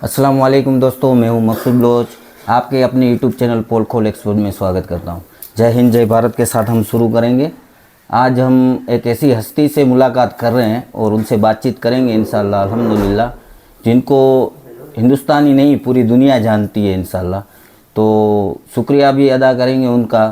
अस्सलाम वालेकुम दोस्तों, मैं हूं मकसूद बलोच। आपके अपने यूट्यूब चैनल पोल खोल एक्सप्लोर में स्वागत करता हूं। जय हिंद जय भारत के साथ हम शुरू करेंगे। आज हम एक ऐसी हस्ती से मुलाकात कर रहे हैं और उनसे बातचीत करेंगे इंशाल्लाह अल्हम्दुलिल्लाह, जिनको हिंदुस्तान ही नहीं पूरी दुनिया जानती है इंशाल्लाह। तो शुक्रिया भी अदा करेंगे उनका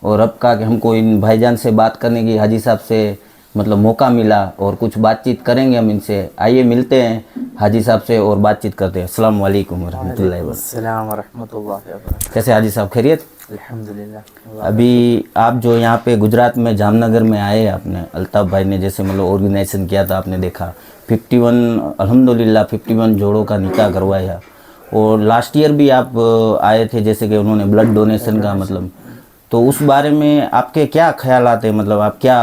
और रब का कि हमको इन भाईजान से बात करने की, हाजी साहब से मतलब मौका मिला और कुछ बातचीत करेंगे हम इनसे। आइए मिलते हैं हाजी साहब से और बातचीत करते हैं। अस्सलाम वालेकुम रहमतुल्लाहि व अस्सलाम वरहमतुल्लाहि वबरकातुहू। कैसे हाजी साहब, खैरियत? अल्हम्दुलिल्लाह। अभी आप जो यहाँ पे गुजरात में जामनगर में आए, आपने अल्ताफ़ भाई ने जैसे मतलब ऑर्गेनाइजेशन किया था, आपने देखा 51 अल्हम्दुलिल्लाह 51 जोड़ों का निकाह करवाया। और लास्ट ईयर भी आप आए थे, जैसे कि उन्होंने ब्लड डोनेशन का मतलब, तो उस बारे में आपके क्या ख्यालात हैं? मतलब आप क्या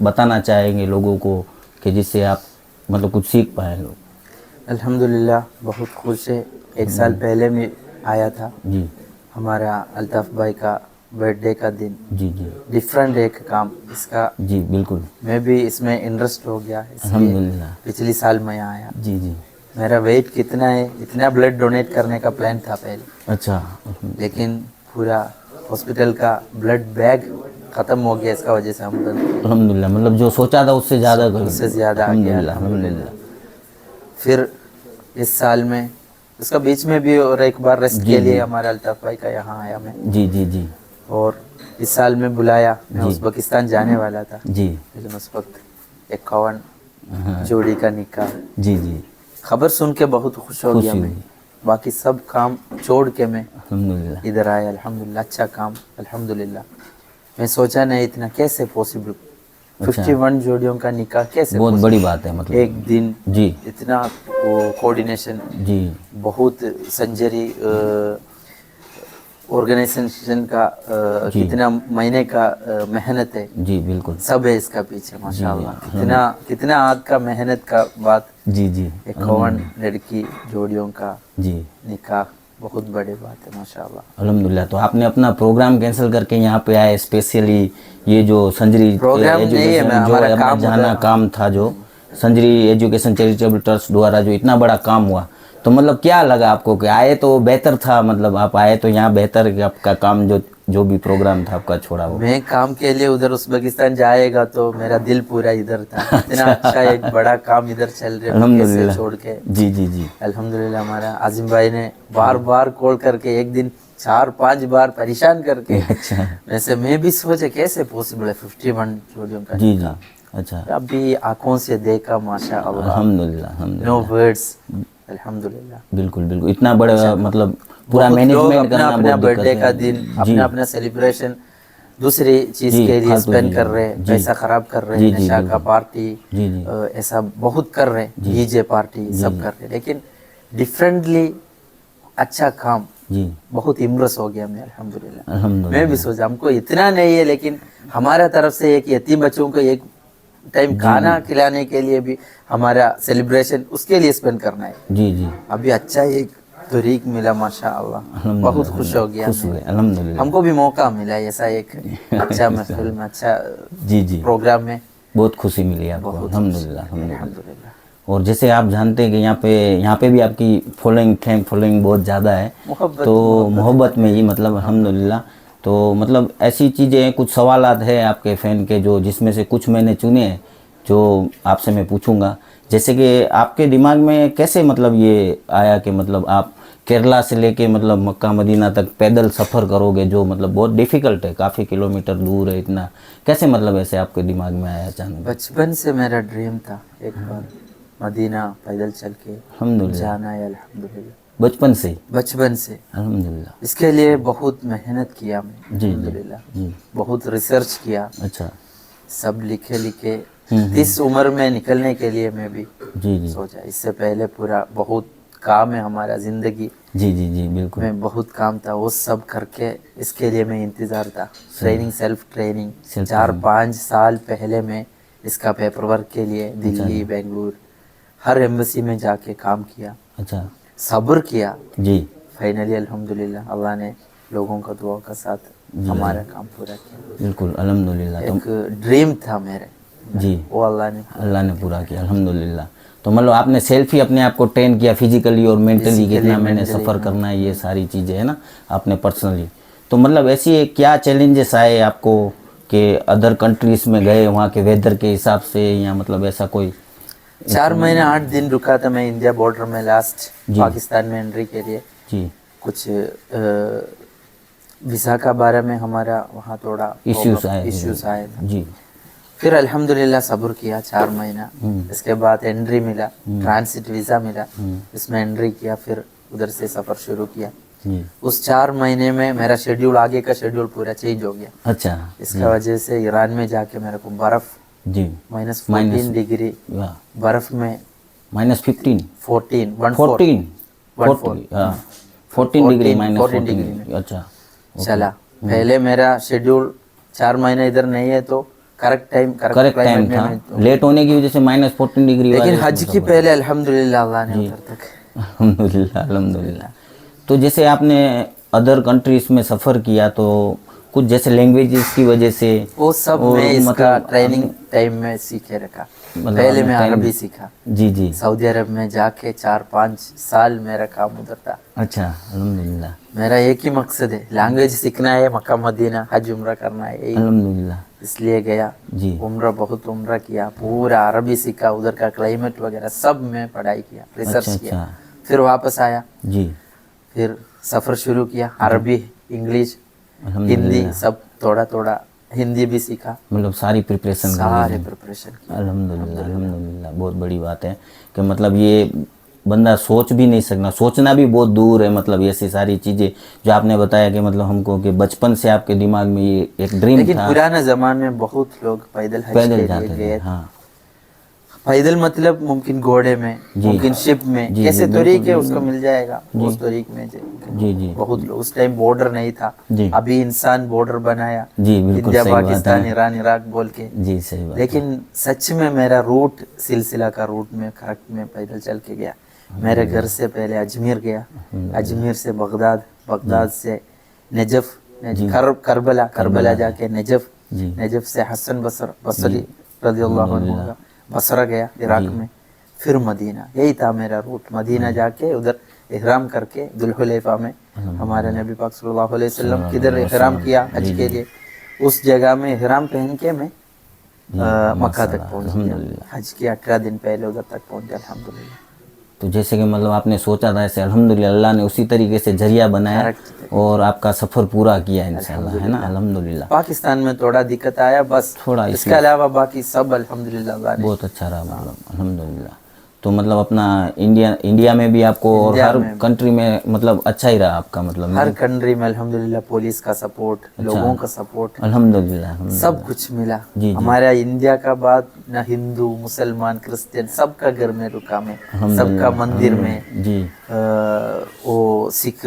बताना चाहेंगे लोगों को कि जिससे आप मतलब कुछ सीख पाए लोग? अल्हम्दुलिल्लाह बहुत खुश है। एक साल पहले मैं आया था, जी हमारा अल्ताफ़ भाई का बर्थडे का दिन। जी जी डिफरेंट एक काम इसका, जी बिल्कुल मैं भी इसमें इंटरेस्ट हो गया, इसलिए अल्हम्दुलिल्लाह। पिछली साल मैं आया। जी जी मेरा वेट कितना है, इतना ब्लड डोनेट करने का प्लान था पहले, अच्छा लेकिन पूरा हॉस्पिटल का ब्लड बैग ख़त्म हो गया। इसका वजह से हम अल्हम्दुलिल्लाह, मतलब जो सोचा था उससे ज़्यादा कर उससे ज़्यादा आ गया। अल्हम्दुलिल्लाह अल्हम्दुलिल्लाह। फिर इस साल में उसका बीच में भी और एक बार रेस्ट जी के लिए जी हमारे अल्ताफ़ भाई का यहाँ आया मैं। जी जी जी और इस साल में बुलाया, मैं जी। उज़्बेकिस्तान जाने वाला था, जी लेकिन उस वक्त 51 हाँ जोड़ी का निकाह। जी जी खबर सुन के बहुत खुश हो गया खुशी मैं। हुई बाकी सब काम छोड़ के मैं अल्हम्दुलिल्लाह। इधर आया। अल्हम्दुलिल्लाह अच्छा काम, अल्हम्दुलिल्लाह। मैं सोचा नहीं इतना कैसे पॉसिबल, अच्छा 51 जोड़ियों का निकाह कैसे बहुत possible? बड़ी बात है मतलब। एक दिन जी इतना वो कोऑर्डिनेशन, जी बहुत संजरी ऑर्गेनाइजेशन का जी कितना महीने का मेहनत है, जी बिल्कुल सब है इसका पीछे जी माशाल्लाह। कितना कितना आग का मेहनत का बात। जी जी 51 लड़की जोड़ियों का जी निकाह बहुत बड़ी बात है माशाल्लाह। अल्हम्दुलिल्लाह। तो आपने अपना प्रोग्राम कैंसिल करके यहाँ पे आए स्पेशली, ये जो संजरी प्रोग्राम नहीं है, एजुकेशन जो हमारा है, अपना काम जाना उधर। काम था, जो संजरी एजुकेशन चैरिटेबल ट्रस्ट द्वारा जो इतना बड़ा काम हुआ, तो मतलब क्या लगा आपको कि आए तो बेहतर था? मतलब आप आए तो यहाँ बेहतर है कि आपका काम जो जो भी प्रोग्राम था आपका छोड़ा वो? मैं काम के लिए उधर उज़्बेकिस्तान जाएगा तो मेरा दिल पूरा इधर था। इतना अच्छा एक बड़ा काम इधर चल रहा है, मैं कैसे अल्हम्दुलिल्लाह। छोड़ के। जी जी जी अल्हम्दुलिल्लाह हमारा आजिम भाई ने बार बार कॉल करके, एक दिन 4-5 बार परेशान करके, अच्छा वैसे मैं भी सोचे कैसे पॉसिबल है 51 जोड़ियों का जी जी निकाह। अच्छा अभी आंखों से देखा माशाअल्लाह, अल्हम्दुलिल्लाह नो अल्हम्दुलिल्लाह। वर्ड्स। अल्हम्दुलिल्लाह बिल्कुल बिल्कुल, इतना बड़ा अच्छा, मतलब पूरा बहुत लोग मैनेजमेंट अपना करना अपना बहुत दिक्कत बर्थडे है। का दिन, जी अपना अपना सेलिब्रेशन दूसरी चीज जी के लिए फालतू स्पेंड कर चीज़ों रहे हैं, जी पैसा खराब कर रहे जी हैं, जी नशा का बिल्कुल पार्टी, जी जी ऐसा बहुत कर रहे हैं, जी डीजे पार्टी जी सब जी कर रहे हैं। लेकिन डिफरेंटली अच्छा काम, जी बहुत इम्प्रेस हो गया मैं अल्हम्दुलिल्लाह। मैं भी अल्हम्दुलिल्लाह। सोचा हमको इतना नहीं है, लेकिन हमारा तरफ से एक यतीम बच्चों को एक टाइम जी खाना खिलाने के लिए भी हमारा सेलिब्रेशन उसके लिए स्पेंड करना है। जी जी अभी अच्छा एक तरीक मिला माशाअल्लाह, बहुत अल्हम्दुलिल्लाह खुश हो गया खुश मैं। हुए अल्हम्दुलिल्लाह। हमको भी मौका मिला ऐसा एक अच्छा महफिल में, अच्छा जी जी प्रोग्राम में, बहुत खुशी मिली आपको बहुत खुशी अल्हम्दुलिल्लाह मिली अल्हम्दुलिल्लाह। अल्हम्दुलिल्लाह। और जैसे आप जानते हैं कि यहाँ पे भी आपकी फॉलोइंग फैन फॉलोइंग बहुत ज़्यादा है, मोहब्बत तो मोहब्बत मोहब्बत में ही मतलब अल्हम्दुलिल्लाह। तो मतलब ऐसी चीज़ें कुछ सवालात है आपके फ़ैन के, जो जिसमें से कुछ मैंने चुने हैं जो आपसे मैं पूछूंगा। जैसे कि आपके दिमाग में कैसे मतलब ये आया कि मतलब आप केरला से लेके मतलब मक्का मदीना तक पैदल सफ़र करोगे, जो मतलब बहुत डिफ़िकल्ट है, काफ़ी किलोमीटर दूर है, इतना कैसे मतलब ऐसे आपके दिमाग में आया अचानक? बचपन से मेरा ड्रीम था एक बार मदीना पैदल चल के अल्हम्दुलिल्लाह। जाना है अल्हम्दुलिल्लाह, बचपन से ही बचपन से। अल्हम्दुलिल्लाह। इसके लिए बहुत मेहनत किया मैं जी जी अल्हम्दुलिल्लाह, जी बहुत रिसर्च किया, अच्छा सब लिखे लिखे। 30 उम्र में निकलने के लिए मैं भी जी जी सोचा, इससे पहले पूरा बहुत काम है हमारा ज़िंदगी जी जी जी बिल्कुल में, बहुत काम था, वो सब करके इसके लिए मैं इंतज़ार था। ट्रेनिंग, सेल्फ ट्रेनिंग, Self 4-5 साल पहले मैं इसका पेपर वर्क के लिए दिल्ली, बेंगलुरु, हर एम्बेसी में जाके काम किया, अच्छा सब्र किया। जी फाइनली अल्हम्दुलिल्लाह अल्लाह ने लोगों का दुआ का साथ हमारा काम पूरा किया। बिल्कुल अल्हम्दुलिल्लाह। तो एक ड्रीम था मेरे, जी वो अल्लाह ने अल्लाह ने पूरा किया अल्हम्दुलिल्लाह। तो मतलब आपने सेल्फ ही अपने आप को ट्रेन किया फिजिकली और मेंटली, Physically, कितना मैंने mentally, सफ़र करना है, ये सारी चीज़ें है ना आपने पर्सनली। तो मतलब ऐसी क्या चैलेंजेस आए आपको कि अदर कंट्रीज़ में गए, वहाँ के वेदर के हिसाब से, या मतलब ऐसा कोई? 4 महीने 8 दिन रुका था मैं इंडिया बॉर्डर में लास्ट, जी। पाकिस्तान में एंट्री के लिए। जी। कुछ वीज़ा का बारे में हमारा वहाँ थोड़ा इश्यूज आए? इश्यूज आए थे। जी। फिर अल्हम्दुलिल्लाह सब्र किया 4 महीना। इसके बाद एंट्री मिला, ट्रांसिट वीज़ा मिला, इसमें एंट्री किया, फिर उधर से सफ़र शुरू किया। जी। उस 4 महीने में मेरा शेड्यूल, आगे का शेड्यूल पूरा चेंज हो गया। अच्छा। इसका वजह से ईरान में जाके मेरे को बर्फ़ जी। -14 डिग्री वाह। बर्फ़ में -15 14 14 14 डिग्री -14 डिग्री -14। में अच्छा। चला। पहले मेरा शेड्यूल 4 महीने इधर नहीं है तो करेक्ट टाइम करेक्ट टाइम था, लेट होने की वजह से -14 डिग्री लेकिन वाले हज की पहले अल्हम्दुलिल्लाह अल्लाह ने उधर तक। अल्हम्दुलिल्लाह अल्हम्दुलिल्लाह। तो जैसे आपने अदर कंट्रीज में सफ़र किया तो कुछ जैसे लैंग्वेजेस की वजह से वो सब और मैं इसका मतलब ट्रेनिंग टाइम में सीखे रखा। मतलब पहले आपने मैं time- अरबी सीखा। जी जी। सऊदी अरब में जाके 4-5 साल मेरा काम उधर था। अच्छा अल्हम्दुलिल्लाह मेरा एक ही मकसद है, लैंग्वेज सीखना है, मक्का मदीना हज उम्रा करना है, यही अल्हम्दुलिल्लाह। इसलिए गया। जी। बहुत उम्रा किया, पूरा अरबी सीखा, उधर का क्लाइमेट वगैरह सब मैं पढ़ाई किया, रिसर्च अच्छा किया। अच्छा। फिर वापस आया, जी। फिर सफ़र शुरू किया। अरबी, इंग्लिश, हिंदी अल्हम्दुलिल्लाह। सब थोड़ा थोड़ा, हिंदी भी सीखा, मतलब सारी प्रिपरेशन कर सारे ली। प्रिपरेशन किया। अल्हम्दुलिल्लाह अल्हम्दुलिल्लाह। बहुत बड़ी बात है कि मतलब ये बंदा सोच भी नहीं सकना, सोचना भी बहुत दूर है। मतलब ऐसी सारी चीज़ें जो आपने बताया कि मतलब हमको कि बचपन से आपके दिमाग में ये एक ड्रीम लेकिन था। पुराने ज़माने में बहुत लोग पैदल हज पैदल के लिए जाते थे। गए। हाँ पैदल मतलब मुमकिन घोड़े में, जी। मुमकिन शिप में, जी, कैसे जी, तरीके बिल्कुल, उसको मिल जाएगा, उस तरीके में जी जी बहुत लोग। उस टाइम बॉर्डर नहीं था, जी। अभी इंसान बॉर्डर बनाया, जी बिल्कुल इंडिया सही बात पाकिस्तान है। ईरान इराक बोल के। जी सही बात है। लेकिन सच में मेरा रूट, सिलसिला का रूट में करेक्ट में पैदल चल के गया। मेरे घर से पहले अजमेर गया, अजमेर से बगदाद, बगदाद से नजफ, करबला जाके नजफ, जी। नजफ से हसन बसरी रज़ियल्लाहु अन्हु का बसरा गया इराक में, फिर मदीना। यही था मेरा रूट। मदीना जाके उधर इहराम करके दुल्हुलैफा में हमारे नबी पाक सल्लल्लाहु अलैहि वसल्लम किधर इहराम किया हज के लिए, उस जगह में इहराम पहन के मैं मक्का तक पहुंच गया। हज के 18 दिन पहले उधर तक पहुंच गया अल्हम्दुलिल्लाह। तो जैसे कि मतलब आपने सोचा था ऐसे, अल्हम्दुलिल्लाह अल्लाह ने उसी तरीके से जरिया बनाया Correct। और आपका सफ़र पूरा किया इंशाल्लाह, है ना। अल्हम्दुलिल्लाह। पाकिस्तान में थोड़ा दिक्कत आया बस, थोड़ा इसके अलावा बाकी सब अल्हम्दुलिल्लाह अल्लाह ने। बहुत अच्छा रहा मतलब अल्हम्दुलिल्लाह। तो मतलब अपना इंडिया में भी आपको और इंडिया हर में कंट्री में मतलब अच्छा ही रहा आपका मतलब? हर कंट्री में अल्हम्दुलिल्लाह पुलिस का सपोर्ट, लोगों का सपोर्ट, अल्हम्दुलिल्लाह सब कुछ मिला। जी, जी। हमारा इंडिया का बाद ना हिंदू मुसलमान क्रिश्चियन सबका घर में रुका मैं, सबका मंदिर में। जी। वो सिख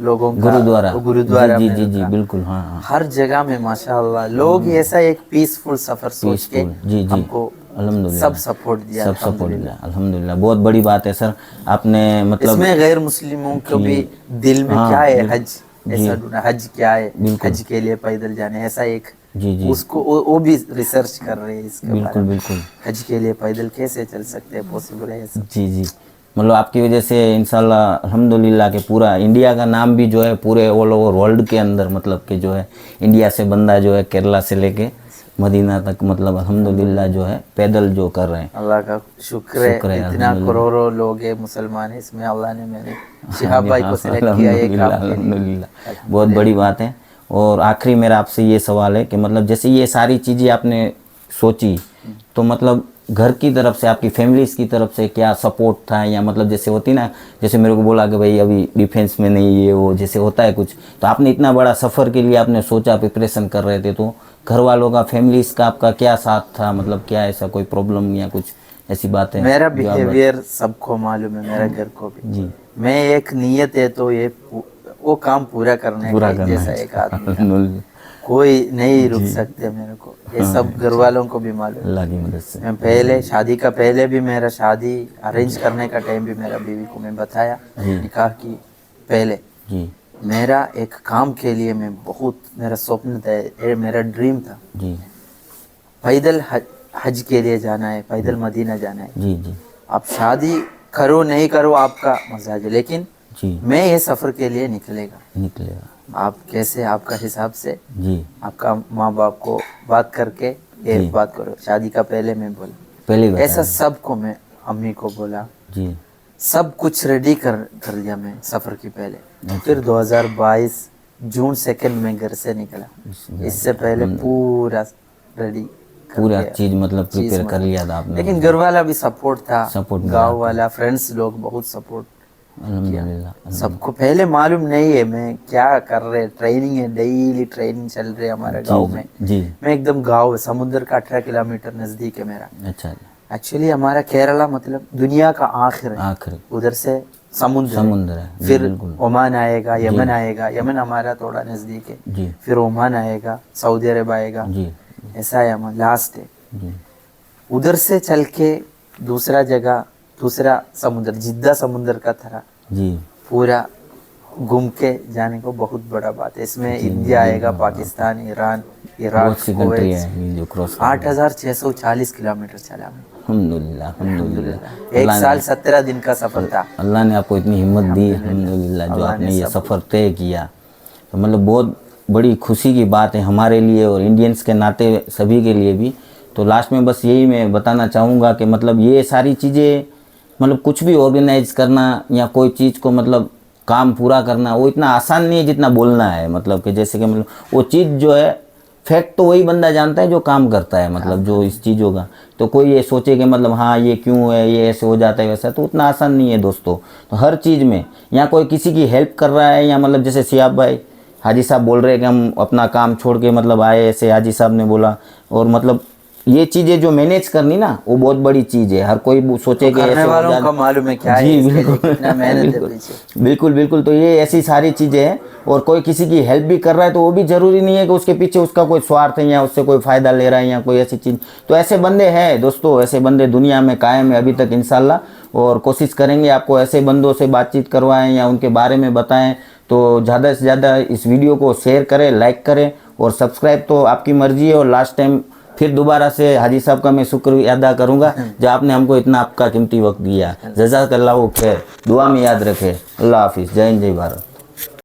लोगों का गुरुद्वारा में जी जी जी रुका। बिल्कुल। हाँ हाँ हर जगह में माशाअल्लाह लोग ऐसा एक पीसफुल सफर सोच के जी जी हमको अल्हम्दुलिल्लाह सब सपोर्ट दिया। सब सपोर्ट दिया अल्हम्दुलिल्लाह। बहुत बड़ी बात है सर आपने मतलब इसमें गैर मुस्लिमों को भी दिल में क्या है हज, ऐसा ढूंढा हज क्या है, हज के लिए पैदल जाने, ऐसा एक जी जी उसको वो भी रिसर्च कर रहे हैं इसके बारे बिल्कुल में। बिल्कुल हज के लिए पैदल कैसे चल सकते हैं, पॉसिबल है ऐसा। जी जी। मतलब आपकी वजह से इंशाल्लाह अल्हम्दुलिल्लाह के पूरा इंडिया का नाम भी जो है पूरे ऑल ओवर वर्ल्ड के अंदर मतलब कि जो है इंडिया से बंदा जो है केरला से लेके मदीना तक मतलब अल्हम्दुलिल्लाह जो है पैदल जो कर रहे हैं। अल्लाह का शुक्र है, इतना करोड़ों लोग है मुसलमान है, इसमें अल्लाह ने मैंने शिहाब भाई को सिलेक्ट किया है काम के लिए। अल्हम्दुलिल्लाह बहुत बड़ी बात है। और आखिरी मेरा आपसे ये सवाल है कि मतलब जैसे ये सारी चीज़ें आपने सोची तो मतलब घर की तरफ से आपकी फैमिलीज की तरफ से क्या सपोर्ट था, या मतलब जैसे होती ना, जैसे मेरे को बोला कि भाई अभी डिफेंस में नहीं ये वो जैसे होता है कुछ, तो आपने इतना बड़ा सफ़र के लिए आपने सोचा, प्रिपरेशन कर रहे थे, तो घर वालों का फैमिलीज का आपका क्या साथ था, मतलब क्या ऐसा कोई प्रॉब्लम या कुछ ऐसी बात है? मेरा बिहेवियर सबको मालूम है, मेरे घर को भी जी। मैं एक नियत है तो ये वो काम पूरा करने का जैसा एक आदमी कोई नहीं रुक सकते मेरे को, ये सब घर वालों को भी मालूम। अल्लाह की मदद से मैं पहले शादी का पहले भी मेरा शादी अरेंज करने का टाइम भी मेरा बीवी को मैं बताया, निकाह की पहले जी मेरा एक काम के लिए मैं बहुत, मेरा स्वप्न था, मेरा ड्रीम था जी पैदल हज के लिए जाना है, पैदल मदीना जाना है। जी जी आप शादी करो नहीं करो आपका मजाज है, लेकिन जी मैं ये सफ़र के लिए निकलेगा। निकलेगा आप कैसे आपका हिसाब से जी। आपका माँ बाप को बात करके ये जी। बात करो। शादी का पहले मैं बोला, पहले बता ऐसा दें। सबको मैं अम्मी को बोला, जी सब कुछ रेडी कर दिया मैं सफ़र की पहले। अच्छा। फिर 2022 जून 2 में घर से निकला। इससे पहले पूरा रेडी पूरा चीज़ मतलब प्रिपेयर कर लिया था आपने। लेकिन घर वाला भी सपोर्ट था, सपोर्ट मिला गांव वाला, फ्रेंड्स लोग बहुत सपोर्ट। अल्हम्दुलिल्लाह। सबको पहले मालूम नहीं है मैं क्या कर रहे, ट्रेनिंग है, डेली ट्रेनिंग चल रही है हमारे गांव में। जी मैं एकदम गांव है, समुद्र का 18 किलोमीटर नज़दीक है मेरा। अच्छा एक्चुअली हमारा केरला मतलब दुनिया का आखिर है, आखिर उधर से समुद्र है फिर बिल्कुल। ओमान आएगा, यमन आएगा, यमन हमारा थोड़ा नज़दीक है, जी फिर ओमान आएगा, सऊदी अरब आएगा, जी ऐसा है हमारा लास्ट है। जी उधर से चल के दूसरा जगह, दूसरा समुद्र, जिद्दा समुद्र का तरह जी पूरा घूम के जाने को बहुत बड़ा बात है। इसमें इंडिया आएगा, पाकिस्तान, ईरान, इराक, बहुत सी कंट्री कुवैत। है ये जो क्रॉस 8640 किलोमीटर चला मैं। अल्हम्दुलिल्लाह अल्हम्दुलिल्लाह। एक साल 17 दिन का सफर था। अल्लाह ने आपको इतनी हिम्मत दी अल्हम्दुलिल्लाह, जो आपने ये सफ़र तय किया, तो मतलब बहुत बड़ी खुशी की बात है हमारे लिए और इंडियंस के नाते सभी के लिए भी। तो लास्ट में बस यही मैं बताना चाहूँगा कि मतलब ये सारी चीज़ें, मतलब कुछ भी ऑर्गेनाइज करना या कोई चीज़ को मतलब काम पूरा करना, वो इतना आसान नहीं है जितना बोलना है। मतलब कि जैसे कि मतलब वो चीज़ जो है, फैक्ट तो वही बंदा जानता है जो काम करता है, मतलब जो इस चीज़ों का। तो कोई ये सोचे कि मतलब हाँ ये क्यों है, ये ऐसे हो जाता है वैसा, तो उतना आसान नहीं है दोस्तों। तो हर चीज़ में या कोई किसी की हेल्प कर रहा है, या मतलब जैसे सियाब भाई हाजी साहब बोल रहे हैं कि हम अपना काम छोड़ के मतलब आए, ऐसे हाजी साहब ने बोला, और मतलब ये चीज़ें जो मैनेज करनी ना, वो बहुत बड़ी चीज़ है। हर कोई सोचे कि करने वालों को मालूम है क्या है, जी इसके लिए बिल्कुल कितना मेहनत है बिल्कुल पीछे। बिल्कुल बिल्कुल। तो ये ऐसी सारी चीज़ें हैं, और कोई किसी की हेल्प भी कर रहा है तो वो भी ज़रूरी नहीं है कि उसके पीछे उसका कोई स्वार्थ है या उससे कोई फ़ायदा ले रहा है या कोई ऐसी चीज़। तो ऐसे बंदे हैं दोस्तों, ऐसे बंदे दुनिया में कायम है अभी तक इंशाल्लाह, और कोशिश करेंगे आपको ऐसे बंदों से बातचीत करवाएं या उनके बारे में बताएं। तो ज़्यादा से ज़्यादा इस वीडियो को शेयर करें, लाइक करें, और सब्सक्राइब तो आपकी मर्ज़ी है। और लास्ट टाइम फिर दोबारा से हाजी साहब का मैं शुक्र अदा करूँगा जो आपने हमको इतना आपका कीमती वक्त दिया। जज़ाकल्लाहु खैर, दुआ में याद रखें। अल्लाह हाफिज़, जय हिंद, जय भारत।